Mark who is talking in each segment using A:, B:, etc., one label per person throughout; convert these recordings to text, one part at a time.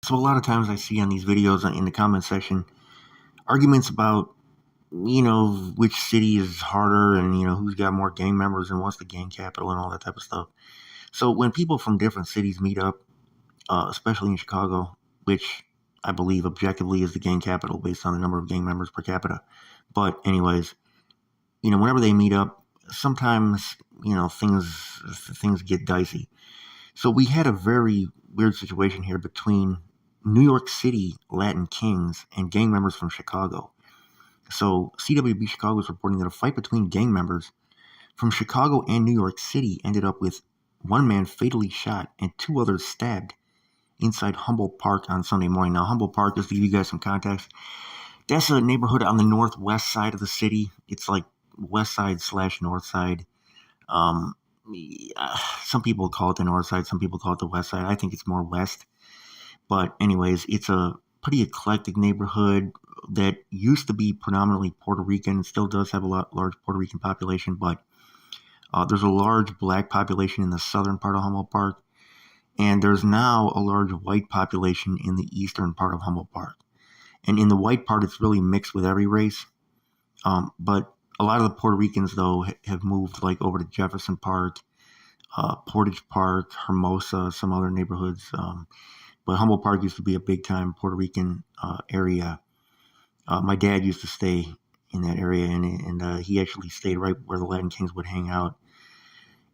A: So a lot of times I see on these videos in the comment section arguments about, which city is harder and, who's got more gang members and what's the gang capital and all that type of stuff. So when people from different cities meet up, especially in Chicago, which I believe objectively is the gang capital based on the number of gang members per capita. But anyways, whenever they meet up, sometimes, things get dicey. So we had a very weird situation here between New York City Latin Kings and gang members from Chicago. So CWB Chicago is reporting that a fight between gang members from Chicago and New York City ended up with one man fatally shot and two others stabbed inside Humboldt Park on Sunday morning. Now, Humboldt Park, just to give you guys some context, that's a neighborhood on the northwest side of the city. It's like west side / north side. Um, some people call it the north side, some people call it the west side. I think it's more west. But anyways, it's a pretty eclectic neighborhood that used to be predominantly Puerto Rican. It still does have a large Puerto Rican population, but there's a large black population in the southern part of Humboldt Park, and there's now a large white population in the eastern part of Humboldt Park. And in the white part, it's really mixed with every race. But a lot of the Puerto Ricans, though, have moved like over to Jefferson Park, Portage Park, Hermosa, some other neighborhoods. But Humboldt Park used to be a big-time Puerto Rican area. My dad used to stay in that area, and he actually stayed right where the Latin Kings would hang out.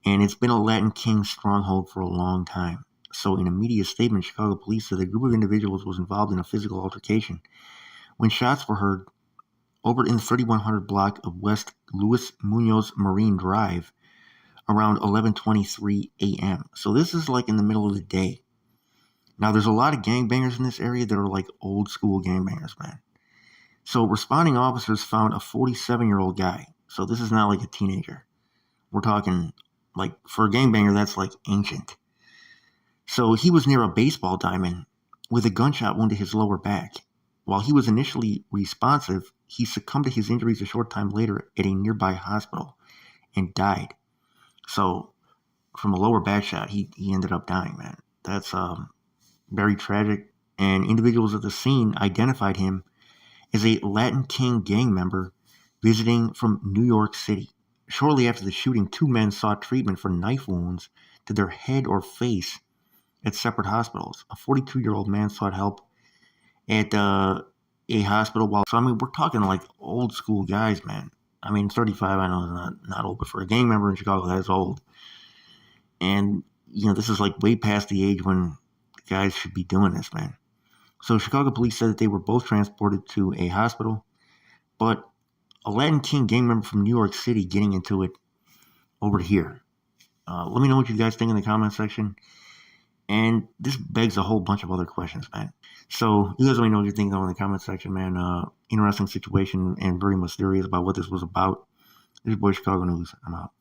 A: And it's been a Latin King stronghold for a long time. So in a media statement, Chicago police said a group of individuals was involved in a physical altercation when shots were heard over in the 3100 block of West Luis Munoz Marine Drive around 11:23 a.m. So this is like in the middle of the day. Now, there's a lot of gangbangers in this area that are like old school gangbangers, man. So responding officers found a 47-year-old guy. So this is not like a teenager. We're talking like for a gangbanger, that's like ancient. So he was near a baseball diamond with a gunshot wound to his lower back. While he was initially responsive, he succumbed to his injuries a short time later at a nearby hospital and died. So from a lower back shot, he ended up dying, man. That's very tragic. And individuals at the scene identified him as a Latin King gang member visiting from New York City. Shortly after the shooting, two men sought treatment for knife wounds to their head or face at separate hospitals. A 42-year-old man sought help at a hospital. So, I mean, we're talking like old school guys, man. I mean, 35, I know is not old, but for a gang member in Chicago, that's old. And, this is like way past the age when guys should be doing this, man. So Chicago police said that they were both transported to a hospital, but a Latin King gang member from New York City getting into it over here. Let me know what you guys think in the comment section. And this begs a whole bunch of other questions, man. So you guys let me know what you think though in the comment section, man. Interesting situation and very mysterious about what this was about. This is your boy Chicago News. I'm out.